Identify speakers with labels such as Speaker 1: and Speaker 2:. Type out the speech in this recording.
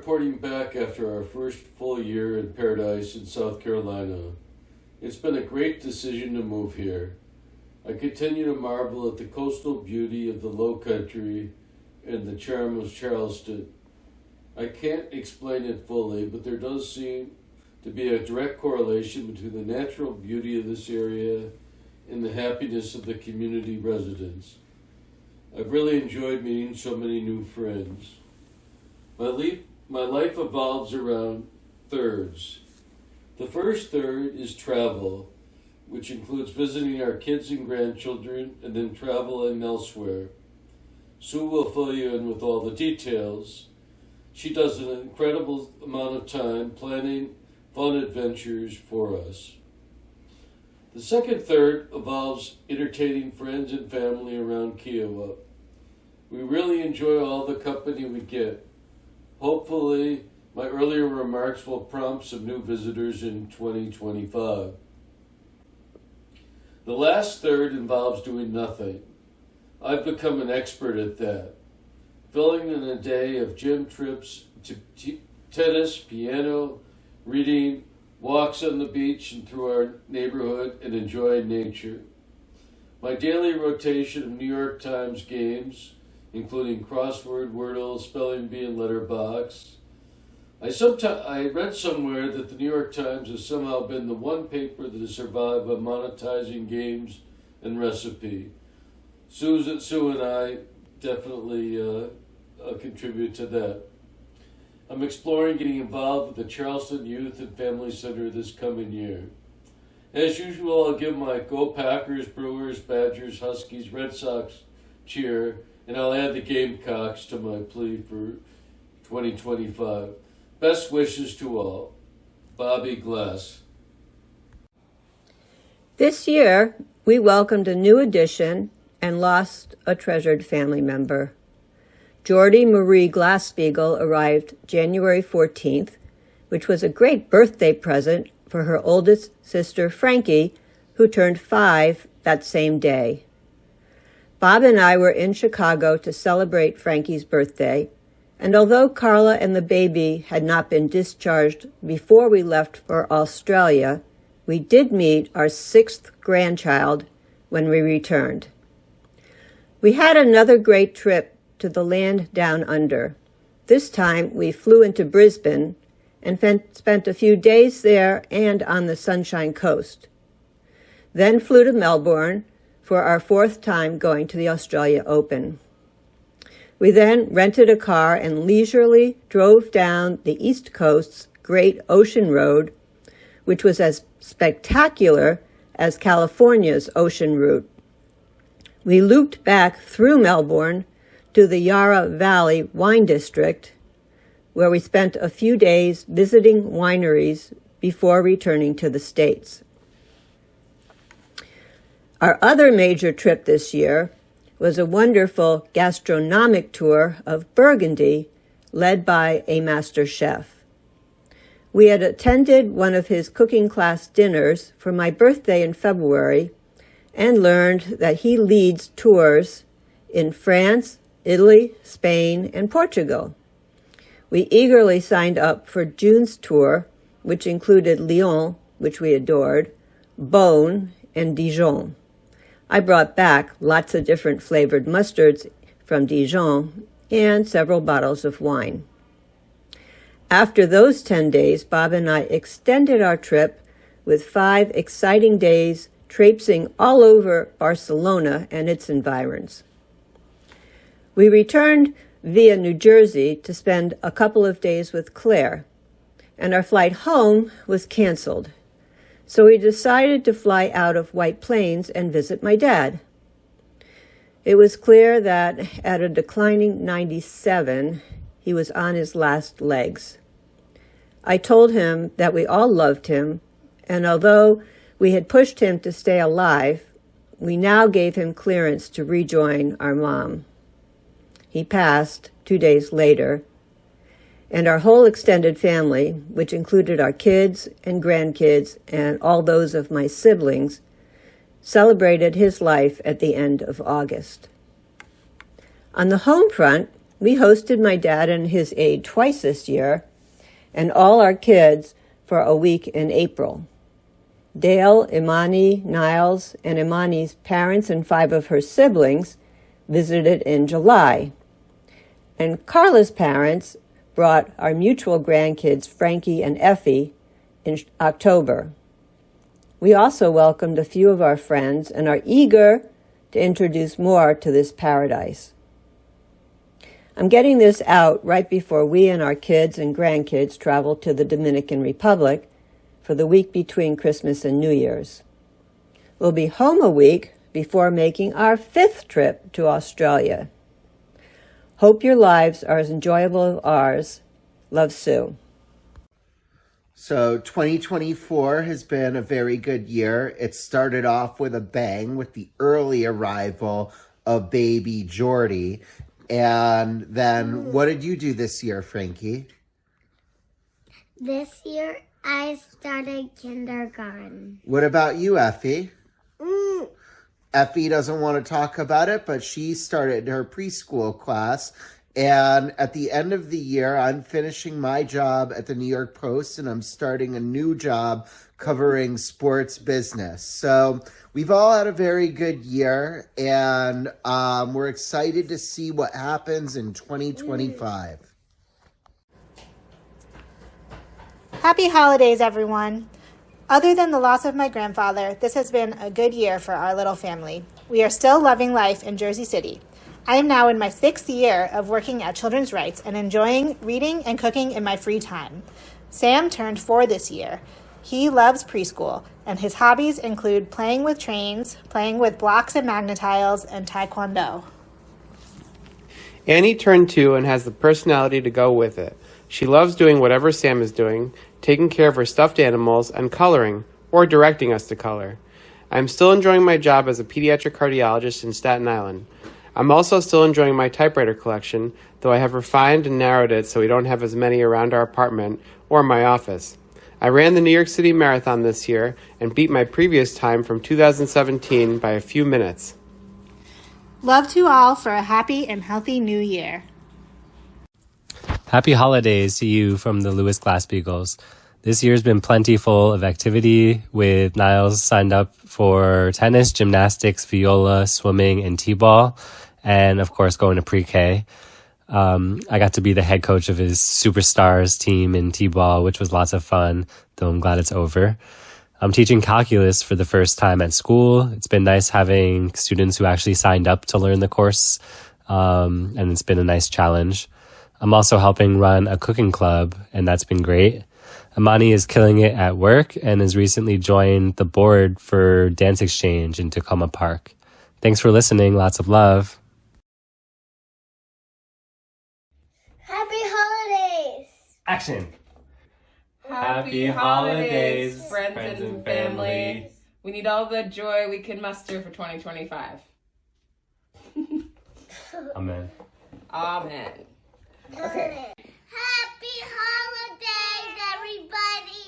Speaker 1: reporting back after our first full year in Paradise in South Carolina. It's been a great decision to move here. I continue to marvel at the coastal beauty of the Low Country and the charm of Charleston. I can't explain it fully, but there does seem to be a direct correlation between the natural beauty of this area and the happiness of the community residents. I've really enjoyed meeting so many new friends. My life evolves around thirds. The first third is travel, which includes visiting our kids and grandchildren and then traveling elsewhere. Sue will fill you in with all the details. She does an incredible amount of time planning fun adventures for us. The second third involves entertaining friends and family around Kiowa. We really enjoy all the company we get. Hopefully, my earlier remarks will prompt some new visitors in 2025. The last third involves doing nothing. I've become an expert at that, filling in a day of gym trips to tennis, piano, reading, walks on the beach and through our neighborhood, and enjoying nature. My daily rotation of New York Times games, including crossword, Wordle, spelling bee, and letterbox. I read somewhere that the New York Times has somehow been the one paper that has survived by monetizing games and recipe. Sue and I definitely contribute to that. I'm exploring getting involved with the Charleston Youth and Family Center this coming year. As usual, I'll give my Go Packers, Brewers, Badgers, Huskies, Red Sox cheer, and I'll add the Gamecocks to my plea for 2025. Best wishes to all. Bobby Glass.
Speaker 2: This year, we welcomed a new addition and lost a treasured family member. Jordy Marie Glasspiegel arrived January 14th, which was a great birthday present for her oldest sister, Frankie, who turned 5 that same day. Bob and I were in Chicago to celebrate Frankie's birthday, and although Carla and the baby had not been discharged before we left for Australia, we did meet our 6th grandchild when we returned. We had another great trip to the land down under. This time we flew into Brisbane and spent a few days there and on the Sunshine Coast. Then flew to Melbourne for our 4th time going to the Australia Open. We then rented a car and leisurely drove down the East Coast's Great Ocean Road, which was as spectacular as California's ocean route. We looped back through Melbourne to the Yarra Valley Wine District, where we spent a few days visiting wineries before returning to the States. Our other major trip this year was a wonderful gastronomic tour of Burgundy, led by a master chef. We had attended one of his cooking class dinners for my birthday in February and learned that he leads tours in France, Italy, Spain, and Portugal. We eagerly signed up for June's tour, which included Lyon, which we adored, Beaune, and Dijon. I brought back lots of different flavored mustards from Dijon and several bottles of wine. After those 10 days, Bob and I extended our trip with 5 exciting days traipsing all over Barcelona and its environs. We returned via New Jersey to spend a couple of days with Claire, and our flight home was canceled. So we decided to fly out of White Plains and visit my dad. It was clear that at a declining 97, he was on his last legs. I told him that we all loved him, and although we had pushed him to stay alive, we now gave him clearance to rejoin our mom. He passed 2 days later, and our whole extended family, which included our kids and grandkids and all those of my siblings, celebrated his life at the end of August. On the home front, We hosted my dad and his aide twice this year, and all our kids for a week in April. Dale, Imani, Niles, and Imani's parents and 5 of her siblings visited in July. And Carla's parents brought our mutual grandkids, Frankie and Effie, in October. We also welcomed a few of our friends and are eager to introduce more to this paradise. I'm getting this out right before we and our kids and grandkids travel to the Dominican Republic for the week between Christmas and New Year's. We'll be home a week before making our 5th trip to Australia. Hope your lives are as enjoyable as ours. Love, Sue.
Speaker 3: So 2024 has been a very good year. It started off with a bang with the early arrival of baby Jordy. And then what did you do this year, Frankie?
Speaker 4: This year, I started kindergarten.
Speaker 3: What about you, Effie? Effie doesn't want to talk about it, but she started her preschool class. And at the end of the year, I'm finishing my job at the New York Post, and I'm starting a new job covering sports business. So we've all had a very good year, and we're excited to see what happens in 2025.
Speaker 5: Happy holidays, everyone. Other than the loss of my grandfather, this has been a good year for our little family. We are still loving life in Jersey City. I am now in my 6th year of working at Children's Rights and enjoying reading and cooking in my free time. Sam turned 4 this year. He loves preschool, and his hobbies include playing with trains, playing with blocks and magnetiles, and taekwondo.
Speaker 6: Annie turned 2 and has the personality to go with it. She loves doing whatever Sam is doing, taking care of her stuffed animals, and coloring, or directing us to color. I'm still enjoying my job as a pediatric cardiologist in Staten Island. I'm also still enjoying my typewriter collection, though I have refined and narrowed it so we don't have as many around our apartment or my office. I ran the New York City Marathon this year and beat my previous time from 2017 by a few minutes.
Speaker 5: Love to all for a happy and healthy new year.
Speaker 7: Happy holidays to you from the Lewis Glasspiegels. This year's been plentiful of activity, with Niles signed up for tennis, gymnastics, viola, swimming, and t-ball, and of course going to pre-K. I got to be the head coach of his superstars team in t-ball, which was lots of fun, though I'm glad it's over. I'm teaching calculus for the first time at school. It's been nice having students who actually signed up to learn the course, and it's been a nice challenge. I'm also helping run a cooking club, and that's been great. Imani is killing it at work and has recently joined the board for Dance Exchange in Tacoma Park. Thanks for listening. Lots of love.
Speaker 4: Happy holidays!
Speaker 7: Action.
Speaker 8: Happy holidays, friends and family. We need all the joy we can muster for 2025.
Speaker 7: Amen.
Speaker 8: Amen. Okay.
Speaker 4: Happy holidays, everybody!